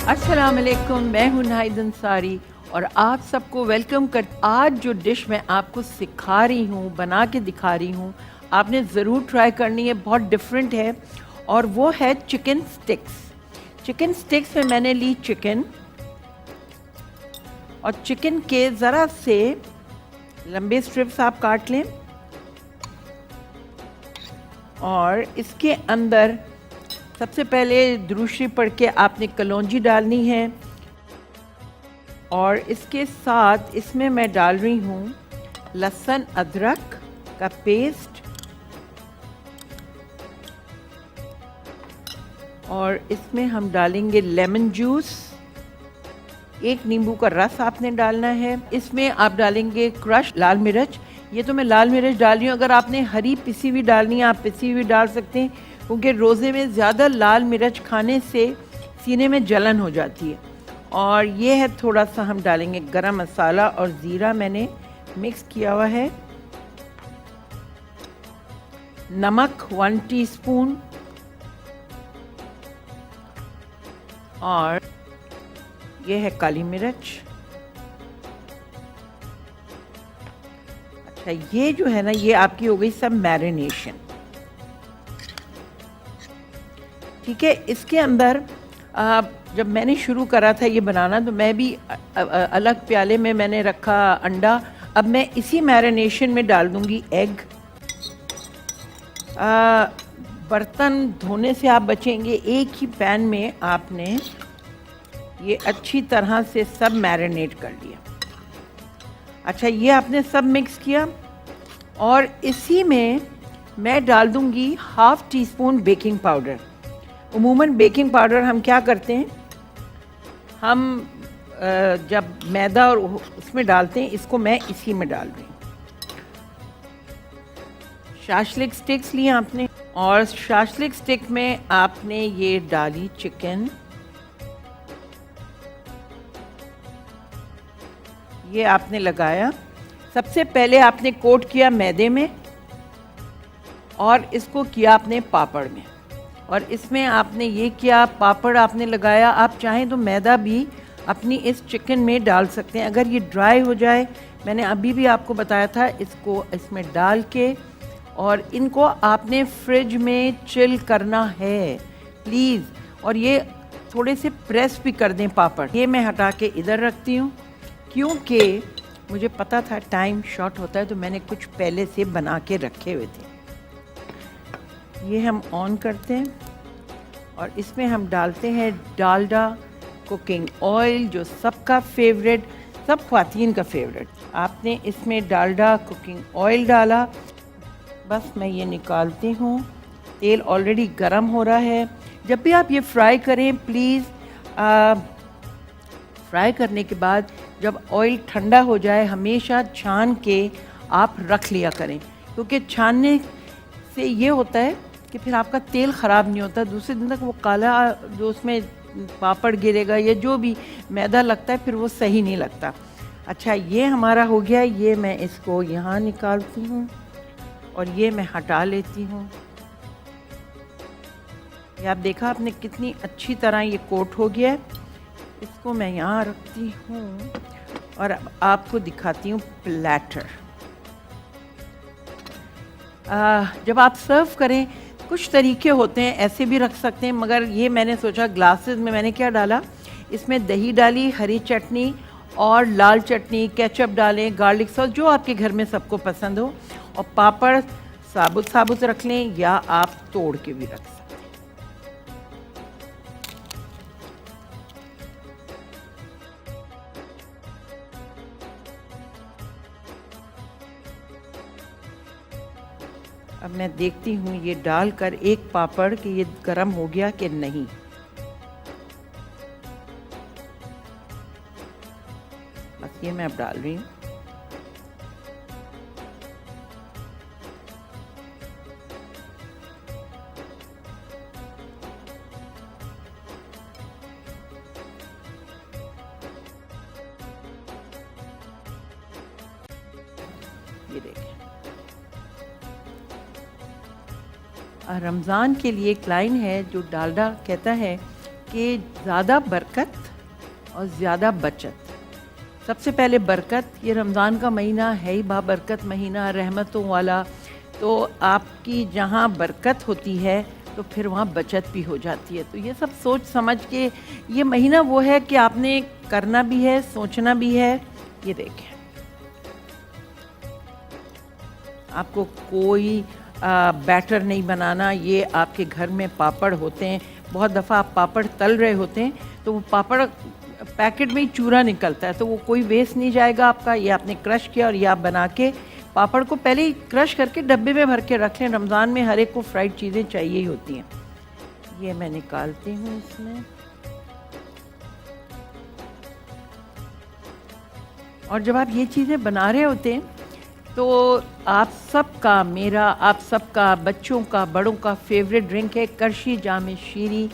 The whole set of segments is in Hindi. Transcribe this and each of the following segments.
अस्सलाम वालेकुम, मैं हूं नाहिद अंसारी और आप सबको वेलकम कर। आज जो डिश मैं आपको सिखा रही हूं, बना के दिखा रही हूं, आपने ज़रूर ट्राई करनी है। बहुत डिफरेंट है और वो है चिकन स्टिक्स। चिकन स्टिक्स में मैंने ली चिकन और चिकन के ज़रा से लंबे स्ट्रिप्स आप काट लें और इसके अंदर सबसे पहले दुरूशी पढ़ के आपने कलौंजी डालनी है और इसके साथ इसमें मैं डाल रही हूँ लहसुन अदरक का पेस्ट और इसमें हम डालेंगे लेमन जूस। एक नींबू का रस आपने डालना है। इसमें आप डालेंगे क्रश लाल मिर्च। ये तो मैं लाल मिर्च डाल रही हूँ, अगर आपने हरी पिसी हुई डालनी है आप पिसी हुई डाल सकते हैं, क्योंकि रोज़े में ज़्यादा लाल मिर्च खाने से सीने में जलन हो जाती है। और ये है थोड़ा सा हम डालेंगे गरम मसाला और ज़ीरा मैंने मिक्स किया हुआ है। नमक 1 टीस्पून और ये है काली मिर्च। अच्छा, ये जो है ना, ये आपकी हो गई सब मैरिनेशन। ठीक है, इसके अंदर जब मैंने शुरू करा था ये बनाना तो मैं भी अलग प्याले में मैंने रखा अंडा। अब मैं इसी मैरिनेशन में डाल दूंगी एग। बर्तन धोने से आप बचेंगे। एक ही पैन में आपने ये अच्छी तरह से सब मैरिनेट कर लिया। अच्छा, ये आपने सब मिक्स किया और इसी में मैं डाल दूंगी 1/2 टीस्पून बेकिंग पाउडर। उमूमन बेकिंग पाउडर हम क्या करते हैं, हम जब मैदा और उसमें डालते हैं, इसको मैं इसी में डाल रही हूँ। शाशलिक स्टिक्स लिए आपने और शाशलिक स्टिक में आपने ये डाली चिकन। ये आपने लगाया। सबसे पहले आपने कोट किया मैदे में और इसको किया आपने पापड़ में, और इसमें आपने ये किया, पापड़ आपने लगाया। आप चाहें तो मैदा भी अपनी इस चिकन में डाल सकते हैं। अगर ये ड्राई हो जाए, मैंने अभी भी आपको बताया था, इसको इसमें डाल के और इनको आपने फ्रिज में चिल करना है प्लीज़। और ये थोड़े से प्रेस भी कर दें पापड़। ये मैं हटा के इधर रखती हूँ क्योंकि मुझे पता था टाइम शॉर्ट होता है, तो मैंने कुछ पहले से बना के रखे हुए थे। ये हम ऑन करते हैं और इसमें हम डालते हैं डालडा कुकिंग ऑयल, जो सबका फेवरेट, सब ख्वातीन का फेवरेट। आपने इसमें डालडा कुकिंग ऑयल डाला। बस मैं ये निकालती हूँ। तेल ऑलरेडी गरम हो रहा है। जब भी आप ये फ्राई करें प्लीज़, फ्राई करने के बाद जब ऑयल ठंडा हो जाए हमेशा छान के आप रख लिया करें, क्योंकि छानने से ये होता है कि फिर आपका तेल ख़राब नहीं होता। दूसरे दिन तक वो काला जो उसमें पापड़ गिरेगा या जो भी मैदा लगता है, फिर वो सही नहीं लगता। अच्छा, ये हमारा हो गया। ये मैं इसको यहाँ निकालती हूँ और ये मैं हटा लेती हूँ। ये आप देखा आपने कितनी अच्छी तरह ये कोट हो गया है। इसको मैं यहाँ रखती हूँ और अब आपको दिखाती हूँ प्लेटर। जब आप सर्व करें, कुछ तरीके होते हैं, ऐसे भी रख सकते हैं, मगर ये मैंने सोचा ग्लासेस में। मैंने क्या डाला, इसमें दही डाली, हरी चटनी और लाल चटनी, केचप डालें, गार्लिक सॉस, जो आपके घर में सबको पसंद हो, और पापड़ साबुत साबुत रख लें या आप तोड़ के भी रख सकते हैं। अब मैं देखती हूँ ये डालकर एक पापड़ कि ये गरम हो गया कि नहीं। बस ये मैं अब डाल रही हूँ। ये देखें, रमज़ान के लिए एक लाइन है जो डालडा कहता है कि ज़्यादा बरकत और ज़्यादा बचत। सबसे पहले बरकत, ये रमज़ान का महीना है ही बाबरकत महीना, रहमतों वाला। तो आपकी जहाँ बरकत होती है तो फिर वहाँ बचत भी हो जाती है। तो ये सब सोच समझ के ये महीना वो है कि आपने करना भी है, सोचना भी है। ये देखें, आपको कोई बैटर नहीं बनाना। ये आपके घर में पापड़ होते हैं, बहुत दफ़ा आप पापड़ तल रहे होते हैं तो वो पापड़ पैकेट में ही चूरा निकलता है, तो वो कोई वेस्ट नहीं जाएगा आपका। ये आपने क्रश किया और ये आप बना के पापड़ को पहले ही क्रश करके डब्बे में भर के रख लें। रमज़ान में हर एक को फ्राइड चीज़ें चाहिए ही होती हैं। ये मैं निकालती हूँ इसमें, और जब आप ये चीज़ें बना रहे होते हैं तो आप सबका, मेरा, आप सबका, बच्चों का, बड़ों का फेवरेट ड्रिंक है करशी जामे शीरी।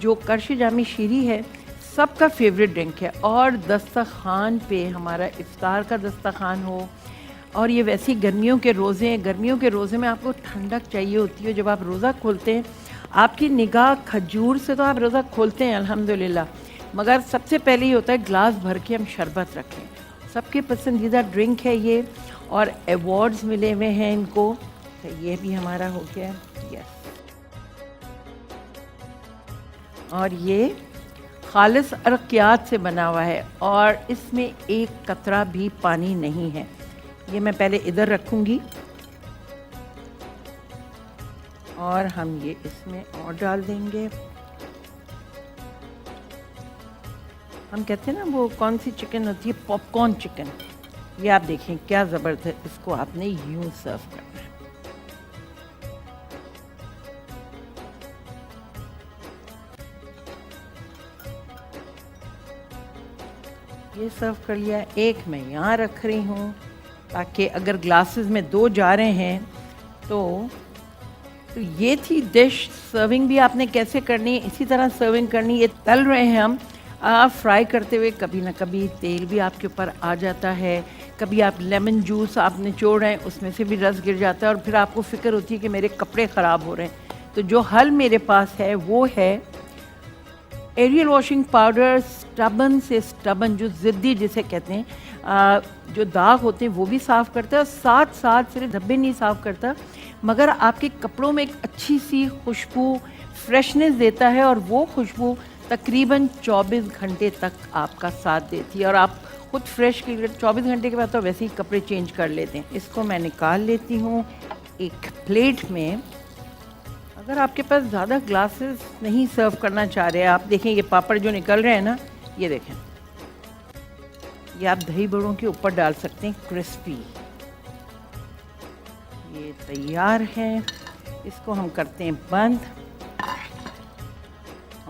जो करशी जामे शीरी है सबका फेवरेट ड्रिंक है। और दस्तरखान पे हमारा इफ्तार का दस्तरखान हो, और ये वैसे गर्मियों के रोज़े हैं, गर्मियों के रोज़े में आपको ठंडक चाहिए होती है। जब आप रोज़ा खोलते हैं, आपकी निगाह खजूर से तो आप रोज़ा खोलते हैं अल्हम्दुलिल्लाह, मगर सबसे पहले ये होता है ग्लास भर के हम शरबत रखें। सबके पसंदीदा ड्रिंक है ये, और अवार्ड्स मिले हुए हैं इनको। तो ये भी हमारा हो गया, यस। और ये खालिस अरकियात से बना हुआ है और इसमें एक कतरा भी पानी नहीं है। ये मैं पहले इधर रखूँगी और हम ये इसमें और डाल देंगे। हम कहते हैं ना वो कौन सी चिकन होती है, पॉपकॉर्न चिकन। ये आप देखें क्या ज़बरदस्त, इसको आपने यूं सर्व करना है। ये सर्व कर लिया, एक मैं यहाँ रख रही हूँ ताकि अगर ग्लासेस में 2 जा रहे हैं तो ये थी डिश। सर्विंग भी आपने कैसे करनी है, इसी तरह सर्विंग करनी। ये तल रहे हैं हम, फ्राई करते हुए कभी ना कभी तेल भी आपके ऊपर आ जाता है, कभी आप लेमन जूस आप निचोड़ रहे हैं उसमें से भी रस गिर जाता है, और फिर आपको फ़िक्र होती है कि मेरे कपड़े ख़राब हो रहे हैं। तो जो हल मेरे पास है वो है एरियल वॉशिंग पाउडर। स्टबन से स्टबन, जो ज़िद्दी जिसे कहते हैं, जो दाग होते हैं वो भी साफ़ करता है, और साथ साथ सिर्फ धब्बे नहीं साफ़ करता मगर आपके कपड़ों में एक अच्छी सी खुशबू, फ्रेशनेस देता है। और वो खुशबू तकरीबन 24 घंटे तक आपका साथ देती है, और आप खुद फ्रेश के 24 घंटे के बाद तो वैसे ही कपड़े चेंज कर लेते हैं। इसको मैं निकाल लेती हूँ एक प्लेट में। अगर आपके पास ज़्यादा ग्लासेस नहीं सर्व करना चाह रहे हैं, आप देखें ये पापड़ जो निकल रहे हैं ना, ये देखें, ये आप दही बड़ों के ऊपर डाल सकते हैं, क्रिस्पी। ये तैयार है, इसको हम करते हैं बंद,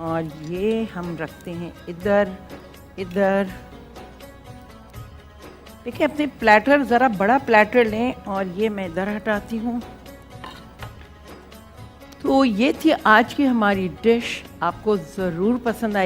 और ये हम रखते हैं इधर इधर। देखिए अपने प्लेटर, ज़रा बड़ा प्लेटर लें, और ये मैं इधर हटाती हूँ। तो ये थी आज की हमारी डिश, आपको ज़रूर पसंद आई।